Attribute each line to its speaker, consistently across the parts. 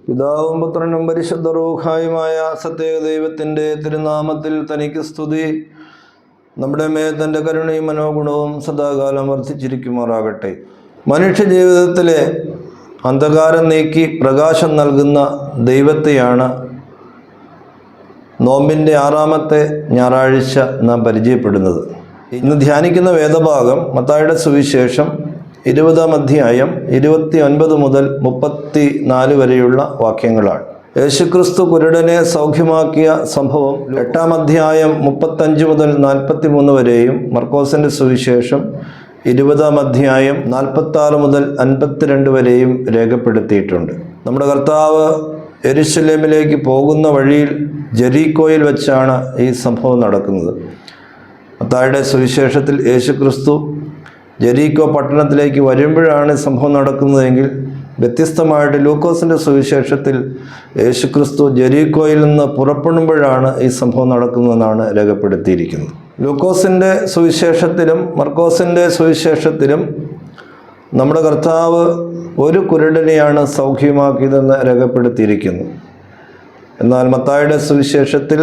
Speaker 1: പിതാവും പുത്രനും പരിശുദ്ധ റൂഹായുമായ സത്യേക ദൈവത്തിൻ്റെ തിരുനാമത്തിൽ തനിക്ക് സ്തുതി. നമ്മുടെ മേൽ തൻ്റെ കരുണയും മനോഗുണവും സദാകാലം വർദ്ധിച്ചിരിക്കുമാറാകട്ടെ. മനുഷ്യ ജീവിതത്തിലെ അന്ധകാരം നീക്കി പ്രകാശം നൽകുന്ന ദൈവത്തെയാണ് നോമ്പിൻ്റെ 6-ാമത്തെ ഞായറാഴ്ച നാം പരിചയപ്പെടുന്നത്. ഇന്ന് ധ്യാനിക്കുന്ന വേദഭാഗം മത്തായിയുടെ സുവിശേഷം 20-ാം അധ്യായം 29 മുതൽ 34 വരെയുള്ള വാക്യങ്ങളാണ്. യേശുക്രിസ്തു കുരുടനെ സൗഖ്യമാക്കിയ സംഭവം 8-ാം അധ്യായം 35 മുതൽ 43 വരെയും മർക്കോസിൻ്റെ സുവിശേഷം 20-ാം അധ്യായം 46 മുതൽ 52 വരെയും രേഖപ്പെടുത്തിയിട്ടുണ്ട്. നമ്മുടെ കർത്താവ് യെരുശലേമിലേക്ക് പോകുന്ന വഴിയിൽ ജെറീക്കോയിൽ വെച്ചാണ് ഈ സംഭവം നടക്കുന്നത്. മത്തായിയുടെ സുവിശേഷത്തിൽ യേശുക്രിസ്തു ജെറീക്കോ പട്ടണത്തിലേക്ക് വരുമ്പോഴാണ് സംഭവം നടക്കുന്നതെങ്കിൽ, വ്യത്യസ്തമായിട്ട് ലൂക്കോസിൻ്റെ സുവിശേഷത്തിൽ യേശുക്രിസ്തു ജെറീക്കോയിൽ നിന്ന് പുറപ്പെടുമ്പോഴാണ് ഈ സംഭവം നടക്കുന്നതെന്നാണ് രേഖപ്പെടുത്തിയിരിക്കുന്നത്. ലൂക്കോസിൻ്റെ സുവിശേഷത്തിലും മർക്കോസിൻ്റെ സുവിശേഷത്തിലും നമ്മുടെ കർത്താവ് ഒരു കുരുടനെയാണ് സൗഖ്യമാക്കിയതെന്ന് രേഖപ്പെടുത്തിയിരിക്കുന്നു. എന്നാൽ മത്തായിയുടെ സുവിശേഷത്തിൽ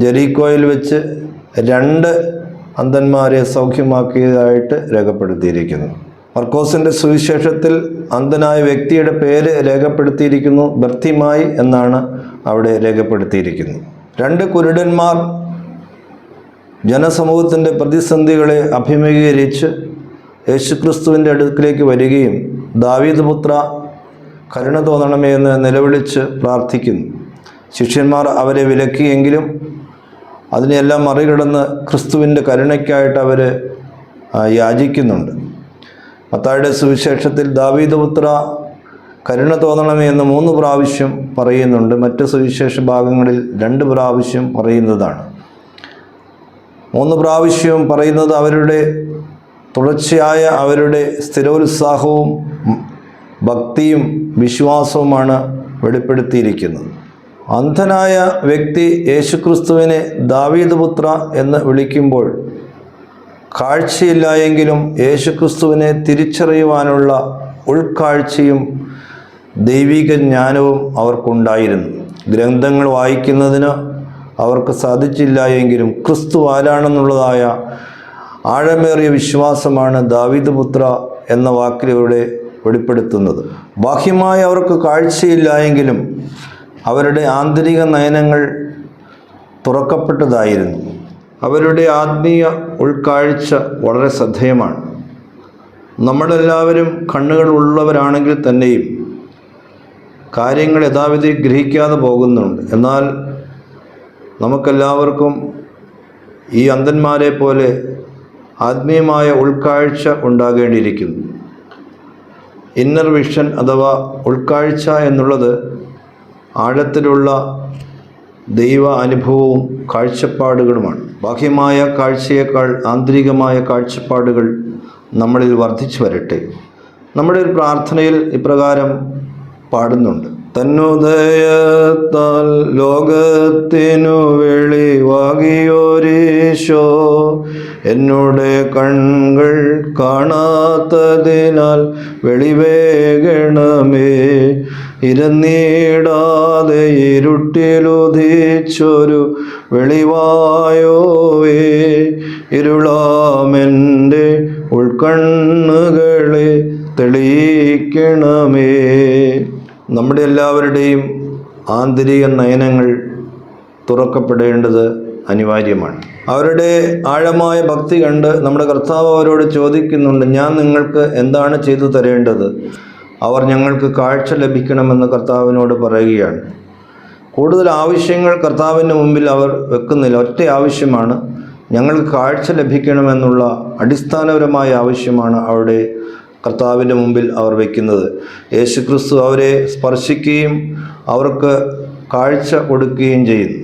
Speaker 1: ജെറീക്കോയിൽ വെച്ച് 2 അന്ധന്മാരെ സൗഖ്യമാക്കിയതായിട്ട് രേഖപ്പെടുത്തിയിരിക്കുന്നു. മർക്കോസിൻ്റെ സുവിശേഷത്തിൽ അന്ധനായ വ്യക്തിയുടെ പേര് രേഖപ്പെടുത്തിയിരിക്കുന്നു. ബർത്തിമായി എന്നാണ് അവിടെ രേഖപ്പെടുത്തിയിരിക്കുന്നത്. 2 കുരുടന്മാർ ജനസമൂഹത്തിൻ്റെ പ്രതിസന്ധികളെ അഭിമുഖീകരിച്ച് യേശുക്രിസ്തുവിൻ്റെ അടുക്കിലേക്ക് വരികയും ദാവീദ് പുത്ര കരുണ തോന്നണമേ എന്ന് നിലവിളിച്ച് പ്രാർത്ഥിക്കുന്നു. ശിഷ്യന്മാർ അവരെ വിലക്കിയെങ്കിലും അതിനെല്ലാം മറികടന്ന് ക്രിസ്തുവിൻ്റെ കരുണയ്ക്കായിട്ട് അവർ യാചിക്കുന്നുണ്ട്. മത്തായിയുടെ സുവിശേഷത്തിൽ ദാവീദ് പുത്ര കരുണ തോന്നണമേ എന്ന് 3 പ്രാവശ്യം പറയുന്നുണ്ട്. മറ്റ് സുവിശേഷ ഭാഗങ്ങളിൽ 2 പ്രാവശ്യം പറയുന്നതാണ്. 3 പ്രാവശ്യവും പറയുന്നത് അവരുടെ തുടർച്ചയായ അവരുടെ സ്ഥിരോത്സാഹവും ഭക്തിയും വിശ്വാസവുമാണ് വെളിപ്പെടുത്തിയിരിക്കുന്നത്. അന്ധനായ വ്യക്തി യേശുക്രിസ്തുവിനെ ദാവീദ് പുത്ര എന്ന് വിളിക്കുമ്പോൾ കാഴ്ചയില്ല എങ്കിലും യേശുക്രിസ്തുവിനെ തിരിച്ചറിയുവാനുള്ള ഉൾക്കാഴ്ചയും ദൈവിക ജ്ഞാനവും അവർക്കുണ്ടായിരുന്നു. ഗ്രന്ഥങ്ങൾ വായിക്കുന്നതിന് അവർക്ക് സാധിച്ചില്ല എങ്കിലും ക്രിസ്തു ആരാണെന്നുള്ളതായ ആഴമേറിയ വിശ്വാസമാണ് ദാവീദ് പുത്ര എന്ന വാക്കിലൂടെ വെളിപ്പെടുത്തുന്നത്. ബാഹ്യമായി അവർക്ക് കാഴ്ചയില്ല എങ്കിലും അവരുടെ ആന്തരിക നയനങ്ങൾ തുറക്കപ്പെട്ടതായിരുന്നു. അവരുടെ ആത്മീയ ഉൾക്കാഴ്ച വളരെ ശ്രദ്ധേയമാണ്. നമ്മളെല്ലാവരും കണ്ണുകൾ ഉള്ളവരാണെങ്കിൽ തന്നെയും കാര്യങ്ങൾ യഥാവിധി ഗ്രഹിക്കാതെ പോകുന്നുണ്ട്. എന്നാൽ നമുക്കെല്ലാവർക്കും ഈ അന്ധന്മാരെ പോലെ ആത്മീയമായ ഉൾക്കാഴ്ച ഉണ്ടാകേണ്ടിയിരിക്കുന്നു. ഇന്നർ വിഷൻ അഥവാ ഉൾക്കാഴ്ച എന്നുള്ളത് ആഴത്തിലുള്ള ദൈവ അനുഭവവും കാഴ്ചപ്പാടുകളുമാണ്. ബാഹ്യമായ കാഴ്ചയേക്കാൾ ആന്തരികമായ കാഴ്ചപ്പാടുകൾ നമ്മളിൽ വർദ്ധിച്ചു വരട്ടെ. നമ്മുടെ ഒരു പ്രാർത്ഥനയിൽ ഇപ്രകാരം പാടുന്നുണ്ട്. തന്നുദയത്താൽ ലോകത്തിനു വെളിവാകിയോരീശോ, എന്നോട് കൺകൾ കാണാത്തതിനാൽ വെളിവേകണമേ. ഇരന്നീടാതെ ഇരുട്ടിലുദിച്ചൊരു വെളിവായോവേ, ഇരുളാമെൻ്റെ ഉൾക്കണ്ണുകളെ തെളിയിക്കണമേ. നമ്മുടെ എല്ലാവരുടെയും ആന്തരിക നയനങ്ങൾ തുറക്കപ്പെടേണ്ടത് അനിവാര്യമാണ്. അവരുടെ ആഴമായ ഭക്തി കണ്ട് നമ്മുടെ കർത്താവ് അവരോട് ചോദിക്കുന്നുണ്ട്, ഞാൻ നിങ്ങൾക്ക് എന്താണ് ചെയ്തു തരേണ്ടത്? അവർ ഞങ്ങൾക്ക് കാഴ്ച ലഭിക്കണമെന്ന് കർത്താവിനോട് പറയുകയാണ്. കൂടുതൽ ആവശ്യങ്ങൾ കർത്താവിൻ്റെ മുമ്പിൽ അവർ വെക്കുന്നില്ല. ഒറ്റ ആവശ്യമാണ്, ഞങ്ങൾക്ക് കാഴ്ച ലഭിക്കണമെന്നുള്ള അടിസ്ഥാനപരമായ ആവശ്യമാണ് അവിടെ കർത്താവിൻ്റെ മുമ്പിൽ അവർ വയ്ക്കുന്നത്. യേശുക്രിസ്തു അവരെ സ്പർശിക്കുകയും അവർക്ക് കാഴ്ച കൊടുക്കുകയും ചെയ്യുന്നു.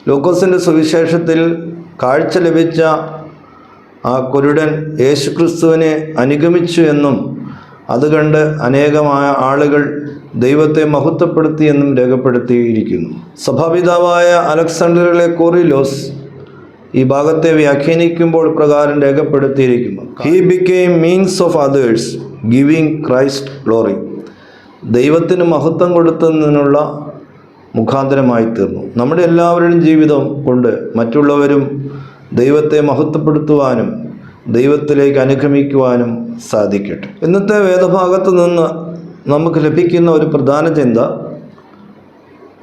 Speaker 1: ലൂക്കോസിൻ്റെ സുവിശേഷത്തിൽ കാഴ്ച ലഭിച്ച ആ കുരുടൻ യേശുക്രിസ്തുവിനെ അനുഗമിച്ചു എന്നും അതുകണ്ട് അനേകമായ ആളുകൾ ദൈവത്തെ മഹത്വപ്പെടുത്തിയെന്നും രേഖപ്പെടുത്തിയിരിക്കുന്നു. സഭാപിതാവായ അലക്സാണ്ടറിലെ കോറിലോസ് ഈ ഭാഗത്തെ വ്യാഖ്യാനിക്കുമ്പോൾ പ്രകാരം രേഖപ്പെടുത്തിയിരിക്കുന്നു. He became means of others giving Christ glory. ദൈവത്തിന് മഹത്വം കൊടുത്തതിനുള്ള മുഖാന്തരമായി തീർന്നു. നമ്മുടെ എല്ലാവരുടെയും ജീവിതം കൊണ്ട് മറ്റുള്ളവരും ദൈവത്തെ മഹത്വപ്പെടുത്തുവാനും ദൈവത്തിലേക്ക് അനുഗമിക്കുവാനും സാധിക്കട്ടെ. ഇന്നത്തെ വേദഭാഗത്ത് നിന്ന് നമുക്ക് ലഭിക്കുന്ന ഒരു പ്രധാന ചിന്ത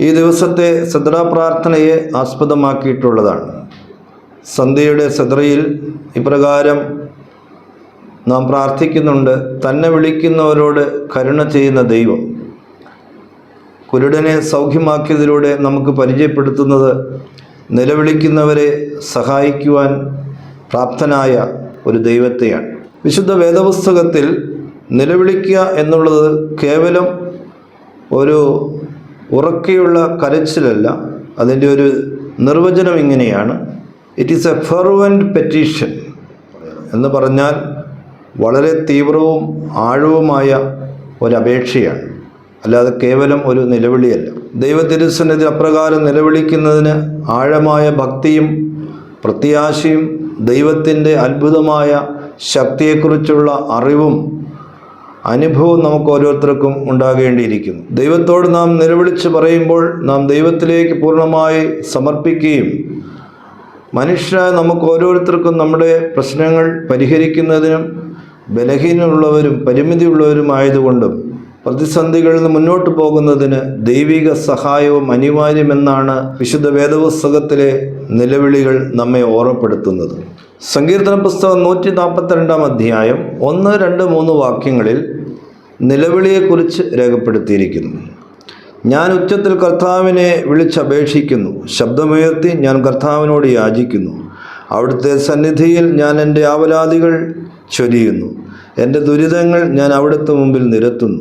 Speaker 1: ഈ ദിവസത്തെ സദ്രാ പ്രാർത്ഥനയെ ആസ്പദമാക്കിയിട്ടുള്ളതാണ്. സന്ധ്യയുടെ സദ്രയിൽ ഇപ്രകാരം നാം പ്രാർത്ഥിക്കുന്നുണ്ട്: തന്നെ വിളിക്കുന്നവരോട് കരുണ ചെയ്യുന്ന ദൈവം. കുരുടനെ സൗഖ്യമാക്കിയതിലൂടെ നമുക്ക് പരിചയപ്പെടുത്തുന്നത് നിലവിളിക്കുന്നവരെ സഹായിക്കുവാൻ പ്രാപ്തനായ ഒരു ദൈവത്തെയാണ്. വിശുദ്ധ വേദപുസ്തകത്തിൽ നിലവിളിക്കുക എന്നുള്ളത് കേവലം ഒരു ഉറക്കെയുള്ള കരച്ചിലല്ല. അതിൻ്റെ ഒരു നിർവചനം ഇങ്ങനെയാണ്: it is A fervent petition എന്ന് പറഞ്ഞാൽ വളരെ തീവ്രവും ആഴവുമായ ഒരപേക്ഷയാണ്, അല്ലാതെ കേവലം ഒരു നിലവിളിയല്ല. ദൈവതിരുസന്നിധി അപ്രകാരം നിലവിളിക്കുന്നതിന് ആഴമായ ഭക്തിയും പ്രത്യാശയും ദൈവത്തിൻ്റെ അത്ഭുതമായ ശക്തിയെക്കുറിച്ചുള്ള അറിവും അനുഭവവും നമുക്ക് ഓരോരുത്തർക്കും ഉണ്ടാകേണ്ടിയിരിക്കുന്നു. ദൈവത്തോട് നാം നിലവിളിച്ച് പറയുമ്പോൾ നാം ദൈവത്തിലേക്ക് പൂർണ്ണമായി സമർപ്പിക്കുകയും മനുഷ്യരായ നമുക്ക് ഓരോരുത്തർക്കും നമ്മുടെ പ്രശ്നങ്ങൾ പരിഹരിക്കുന്നതിനും ബലഹീനമുള്ളവരും പരിമിതിയുള്ളവരുമായതുകൊണ്ടും പ്രതിസന്ധികളിൽ നിന്ന് മുന്നോട്ട് പോകുന്നതിന് ദൈവിക സഹായവും അനിവാര്യമെന്നാണ് വിശുദ്ധ വേദപുസ്തകത്തിലെ നിലവിളികൾ നമ്മെ ഓർമ്മപ്പെടുത്തുന്നത്. സങ്കീർത്തന പുസ്തകം 142 അധ്യായം 1, 2, 3 വാക്യങ്ങളിൽ നിലവിളിയെക്കുറിച്ച് രേഖപ്പെടുത്തിയിരിക്കുന്നു. ഞാൻ ഉച്ചത്തിൽ കർത്താവിനെ വിളിച്ചപേക്ഷിക്കുന്നു, ശബ്ദമുയർത്തി ഞാൻ കർത്താവിനോട് യാചിക്കുന്നു. അവിടുത്തെ സന്നിധിയിൽ ഞാൻ എൻ്റെ ആവലാതികൾ ചൊരിയുന്നു. എൻ്റെ ദുരിതങ്ങൾ ഞാൻ അവിടുത്തെ മുമ്പിൽ നിരത്തുന്നു.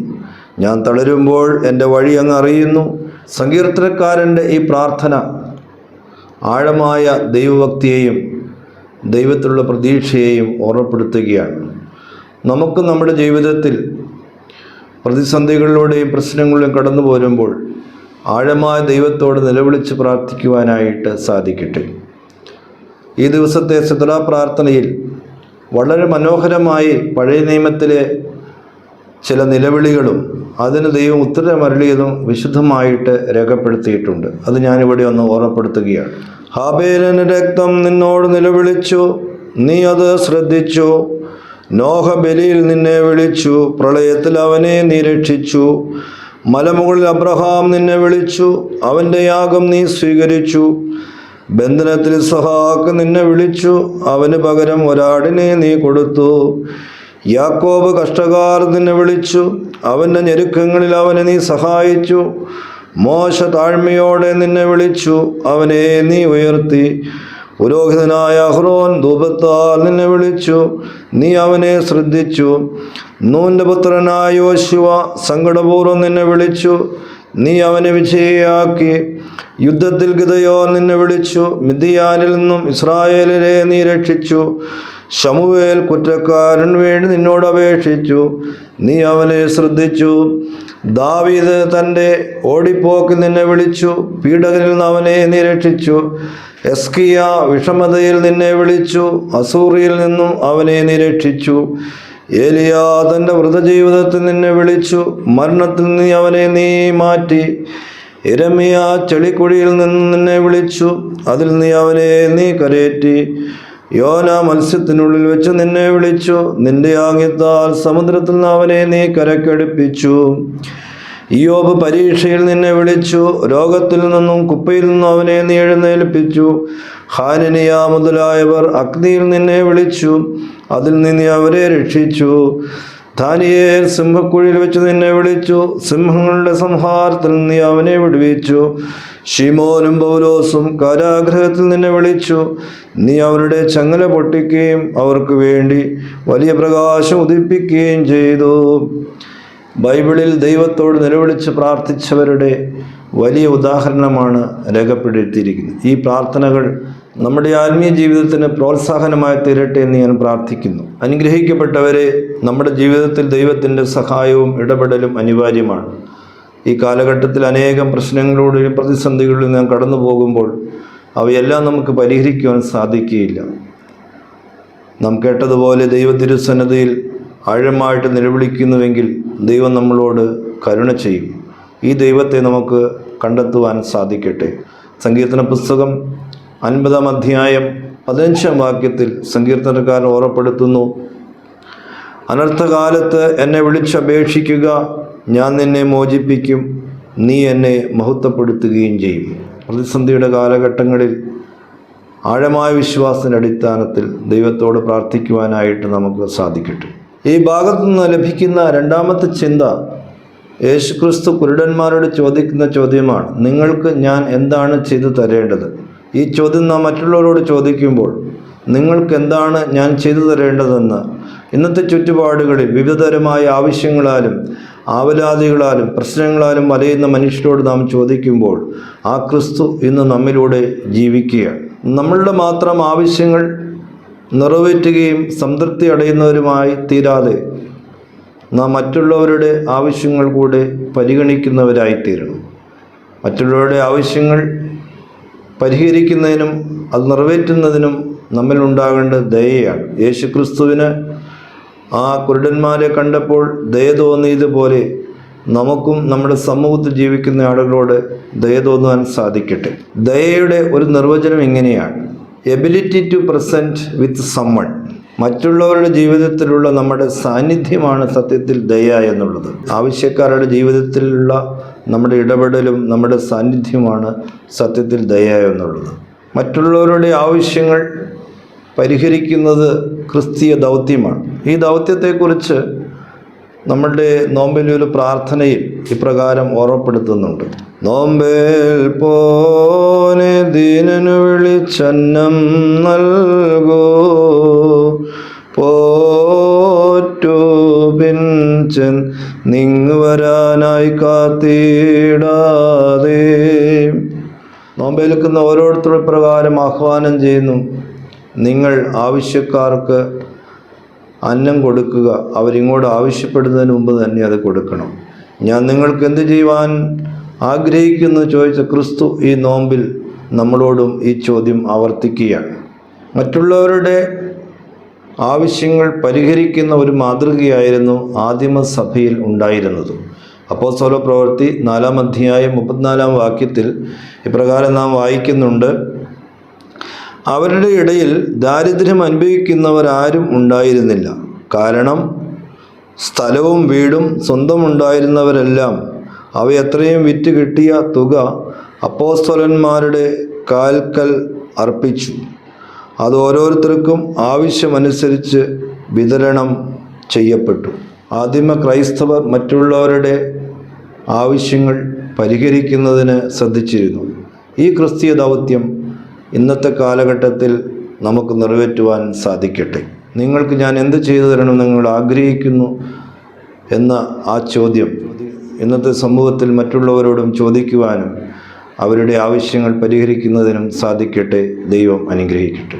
Speaker 1: ഞാൻ തളരുമ്പോൾ എൻ്റെ വഴി അങ്ങ് അറിയുന്നു. സങ്കീർത്തനക്കാരൻ്റെ ഈ പ്രാർത്ഥന ആഴമായ ദൈവഭക്തിയെയും ദൈവത്തിലുള്ള പ്രതീക്ഷയെയും ഓർമ്മപ്പെടുത്തുകയാണ്. നമുക്ക് നമ്മുടെ ജീവിതത്തിൽ പ്രതിസന്ധികളിലൂടെയും പ്രശ്നങ്ങളിലും കടന്നു പോരുമ്പോൾ ആഴമായ ദൈവത്തോട് നിലവിളിച്ച് പ്രാർത്ഥിക്കുവാനായിട്ട് സാധിക്കട്ടെ. ഈ ദിവസത്തെ സദ്രാ പ്രാർത്ഥനയിൽ വളരെ മനോഹരമായി പഴയ നിയമത്തിലെ ചില നിലവിളികളും അതിന് ദൈവം ഉത്തരമരുളിയതും വിശുദ്ധമായിട്ട് രേഖപ്പെടുത്തിയിട്ടുണ്ട്. അത് ഞാനിവിടെ ഒന്ന് ഓർമ്മപ്പെടുത്തുകയാണ്. ഹാബേലിന് രക്തം നിന്നോട് നിലവിളിച്ചു, നീ അത് ശ്രദ്ധിച്ചു. നോഹ ബലിയിൽ നിന്നെ വിളിച്ചു, പ്രളയത്തിൽ അവനെ നീ രക്ഷിച്ചു. മലമുകളിൽ അബ്രഹാം നിന്നെ വിളിച്ചു, അവൻ്റെ യാഗം നീ സ്വീകരിച്ചു. ബന്ധനത്തിൽ ഇസ്ഹാക്ക് നിന്നെ വിളിച്ചു, അവന് പകരം ഒരാടിനെ നീ കൊടുത്തു. യാക്കോബ് കഷ്ടകാലം നിന്നെ വിളിച്ചു, അവൻ്റെ ഞെരുക്കങ്ങളിൽ അവനെ നീ സഹായിച്ചു. മോശ താഴ്മയോടെ നിന്നെ വിളിച്ചു, അവനെ നീ ഉയർത്തി. പുരോഹിതനായ അഹ്റോൻ ധൂപത്താൽ നിന്നെ വിളിച്ചു, നീ അവനെ ശ്രദ്ധിച്ചു. നൂൻ്റെ പുത്രനായ യോശുവ സങ്കടപൂർവ്വം നിന്നെ വിളിച്ചു, നീ അവനെ വിജയിയാക്കി. യുദ്ധത്തിൽ ഗിദെയോൻ നിന്നെ വിളിച്ചു, മിദ്യാനിൽ നിന്നും ഇസ്രായേലിനെ നീ രക്ഷിച്ചു. ശമൂവേൽ കുറ്റക്കാരൻ വേണ്ടി നിന്നോട് അപേക്ഷിച്ചു, നീ അവനെ ശ്രദ്ധിച്ചു. ദാവീദ് തൻ്റെ ഓടിപ്പോക്കിൽ നിന്നെ വിളിച്ചു, പീഡകരിൽ നിന്ന് അവനെ നീ രക്ഷിച്ചു. എസ്കിയ വിഷമതയിൽ നിന്നെ വിളിച്ചു, അസൂറിയിൽ നിന്നും അവനെ നീ രക്ഷിച്ചു. ഏലിയ തൻ്റെ വ്രതജീവിതത്തിൽ നിന്നെ വിളിച്ചു, മരണത്തിൽ നീ അവനെ നീ മാറ്റി. യിരെമ്യാ ചെളിക്കുഴിയിൽ നിന്ന് നിന്നെ വിളിച്ചു, അതിൽ നീ അവനെ നീ കരേറ്റി. യോന മത്സ്യത്തിനുള്ളിൽ വെച്ച് നിന്നെ വിളിച്ചു, നിന്റെ ആംഗ്യത്താൽ സമുദ്രത്തിൽ നിന്ന് അവനെ നീ കരക്കടുപ്പിച്ചു. ഇയ്യോബ് പരീക്ഷയിൽ നിന്നെ വിളിച്ചു, രോഗത്തിൽ നിന്നും കുപ്പയിൽ നിന്നും അവനെ നീ എഴുന്നേൽപ്പിച്ചു. ഹാനനിയ മുതലായവർ അഗ്നിയിൽ നിന്നെ വിളിച്ചു, അതിൽ നിന്ന് അവരെ രക്ഷിച്ചു. ദാനിയേൽ സിംഹക്കുഴിയിൽ വെച്ച് നിന്നെ വിളിച്ചു, സിംഹങ്ങളുടെ സംഹാരത്തിൽ നീ അവനെ വിടുവിച്ചു. ശിമോനും പൗലോസും കാരാഗൃഹത്തിൽ നിന്നെ വിളിച്ചു, നീ അവരുടെ ചങ്ങല പൊട്ടിക്കുകയും അവർക്ക് വേണ്ടി വലിയ പ്രകാശം ഉദിപ്പിക്കുകയും ചെയ്തു. ബൈബിളിൽ ദൈവത്തോട് നിലവിളിച്ച് പ്രാർത്ഥിച്ചവരുടെ വലിയ ഉദാഹരണമാണ് രേഖപ്പെടുത്തിയിരിക്കുന്നത്. ഈ പ്രാർത്ഥനകൾ നമ്മുടെ ആത്മീയ ജീവിതത്തിന് പ്രോത്സാഹനമായി തീരട്ടെ എന്ന് ഞാൻ പ്രാർത്ഥിക്കുന്നു. അനുഗ്രഹിക്കപ്പെട്ടവരെ, നമ്മുടെ ജീവിതത്തിൽ ദൈവത്തിൻ്റെ സഹായവും ഇടപെടലും അനിവാര്യമാണ്. ഈ കാലഘട്ടത്തിൽ അനേകം പ്രശ്നങ്ങളിലൂടെയും പ്രതിസന്ധികളിലും നാം കടന്നു പോകുമ്പോൾ അവയെല്ലാം നമുക്ക് പരിഹരിക്കുവാൻ സാധിക്കുകയില്ല. നാം കേട്ടതുപോലെ ദൈവ തിരുസന്നിധിയിൽ ആഴമായിട്ട് നിലവിളിക്കുന്നുവെങ്കിൽ ദൈവം നമ്മളോട് കരുണ ചെയ്യും. ഈ ദൈവത്തെ നമുക്ക് കണ്ടെത്തുവാൻ സാധിക്കട്ടെ. സങ്കീർത്തന പുസ്തകം 50-ാം അധ്യായം 15-ാം വാക്യത്തിൽ സങ്കീർത്തനക്കാരൻ ഓർമ്മപ്പെടുത്തുന്നു, അനർത്ഥകാലത്ത് എന്നെ വിളിച്ചപേക്ഷിക്കുക, ഞാൻ നിന്നെ മോചിപ്പിക്കും, നീ എന്നെ മഹത്വപ്പെടുത്തുകയും ചെയ്യും. പ്രതിസന്ധിയുടെ കാലഘട്ടങ്ങളിൽ ആഴമായ വിശ്വാസത്തിൻ്റെ അടിസ്ഥാനത്തിൽ ദൈവത്തോട് പ്രാർത്ഥിക്കുവാനായിട്ട് നമുക്ക് സാധിക്കട്ടെ. ഈ ഭാഗത്തു നിന്ന് ലഭിക്കുന്ന രണ്ടാമത്തെ ചിന്ത, യേശുക്രിസ്തു കുരുടന്മാരോട് ചോദിക്കുന്ന ചോദ്യമാണ്, നിങ്ങൾക്ക് ഞാൻ എന്താണ് ചെയ്തു തരേണ്ടത്? ഈ ചോദ്യം നാം മറ്റുള്ളവരോട് ചോദിക്കുമ്പോൾ നിങ്ങൾക്ക് എന്താണ് ഞാൻ ചെയ്തു തരേണ്ടതെന്ന് ഇന്നത്തെ ചുറ്റുപാടുകളിൽ വിവിധതരമായ ആവശ്യങ്ങളാലും ആവലാതികളാലും പ്രശ്നങ്ങളാലും വലയുന്ന മനുഷ്യരോട് നാം ചോദിക്കുമ്പോൾ ആ ക്രിസ്തു ഇന്ന് നമ്മിലൂടെ ജീവിക്കുകയാണ്. നമ്മളുടെ മാത്രം ആവശ്യങ്ങൾ നിറവേറ്റുകയും സംതൃപ്തി അടയുന്നവരുമായി തീരാതെ നാം മറ്റുള്ളവരുടെ ആവശ്യങ്ങൾ കൂടെ പരിഗണിക്കുന്നവരായിത്തീരണം. മറ്റുള്ളവരുടെ ആവശ്യങ്ങൾ പരിഹരിക്കുന്നതിനും അത് നിറവേറ്റുന്നതിനും നമ്മിലുണ്ടാകേണ്ട ദയയാണ്. യേശുക്രിസ്തുവിന് ആ കുരുടന്മാരെ കണ്ടപ്പോൾ ദയ തോന്നിയതുപോലെ നമുക്കും നമ്മുടെ സമൂഹത്തിൽ ജീവിക്കുന്ന ആളുകളോട് ദയ തോന്നുവാൻ സാധിക്കട്ടെ. ദയയുടെ ഒരു നിർവചനം ഇങ്ങനെയാണ്: ability to present with someone. മറ്റുള്ളവരുടെ ജീവിതത്തിലുള്ള നമ്മുടെ സാന്നിധ്യമാണ് സത്യത്തിൽ ദയ എന്നുള്ളത്. ആവശ്യക്കാരുടെ ജീവിതത്തിലുള്ള നമ്മുടെ ഇടപെടലും നമ്മുടെ സാന്നിധ്യമാണ് സത്യത്തിൽ ദയ എന്നുള്ളത്. മറ്റുള്ളവരുടെ ആവശ്യങ്ങൾ പരിഹരിക്കുന്നത് ക്രിസ്തീയ ദൗത്യമാണ്. ഈ ദൗത്യത്തെക്കുറിച്ച് നമ്മളുടെ നോമ്പിൻ്റെ ഒരു പ്രാർത്ഥനയിൽ ഇപ്രകാരം ഓർമ്മപ്പെടുത്തുന്നുണ്ട്: നോമ്പേൽ പോനെ ദീനനു വിളിച്ചന്നം നൽകോ, പോറ്റു പിൻചൻ നിങ്ങു വരാനായി കാത്തിടാതെ. നോമ്പേൽക്കുന്ന ഓരോരുത്തരുടെ പ്രകാരം ആഹ്വാനം ചെയ്യുന്നു, നിങ്ങൾ ആവശ്യക്കാർക്ക് അന്നം കൊടുക്കുക, അവരിങ്ങോട്ട് ആവശ്യപ്പെടുന്നതിന് മുമ്പ് തന്നെ അത് കൊടുക്കണം. ഞാൻ നിങ്ങൾക്ക് എന്ത് ചെയ്യുവാൻ ആഗ്രഹിക്കുന്നു ചോദിച്ച ക്രിസ്തു ഈ നോമ്പിൽ നമ്മളോടും ഈ ചോദ്യം ആവർത്തിക്കുകയാണ്. മറ്റുള്ളവരുടെ ആവശ്യങ്ങൾ പരിഹരിക്കുന്ന ഒരു മാതൃകയായിരുന്നു ആദിമസഭയിൽ ഉണ്ടായിരുന്നത്. അപ്പോസ്തല പ്രവൃത്തി 4-ാം അധ്യായം 34-ാം വാക്യത്തിൽ ഇപ്രകാരം നാം വായിക്കുന്നുണ്ട്: അവരുടെ ഇടയിൽ ദാരിദ്ര്യം അനുഭവിക്കുന്നവരാരും ഉണ്ടായിരുന്നില്ല. കാരണം സ്ഥലവും വീടും സ്വന്തമുണ്ടായിരുന്നവരെല്ലാം അവയെത്രയും വിറ്റ് കിട്ടിയ തുക അപ്പോസ്തലന്മാരുടെ കാൽക്കൽ അർപ്പിച്ചു. അത് ഓരോരുത്തർക്കും ആവശ്യമനുസരിച്ച് വിതരണം ചെയ്യപ്പെട്ടു. ആദിമ ക്രൈസ്തവർ മറ്റുള്ളവരുടെ ആവശ്യങ്ങൾ പരിഹരിക്കുന്നതിന് ശ്രദ്ധിച്ചിരുന്നു. ഈ ക്രിസ്തീയ ദൗത്യം ഇന്നത്തെ കാലഘട്ടത്തിൽ നമുക്ക് നിറവേറ്റുവാൻ സാധിക്കട്ടെ. നിങ്ങൾക്ക് ഞാൻ എന്ത് ചെയ്തു തരണമെന്ന് നിങ്ങൾ ആഗ്രഹിക്കുന്നു എന്ന ആ ചോദ്യം ഇന്നത്തെ സമൂഹത്തിൽ മറ്റുള്ളവരോടും ചോദിക്കുവാനും അവരുടെ ആവശ്യങ്ങൾ പരിഹരിക്കുന്നതിനും സാധിക്കട്ടെ. ദൈവം അനുഗ്രഹിക്കട്ടെ.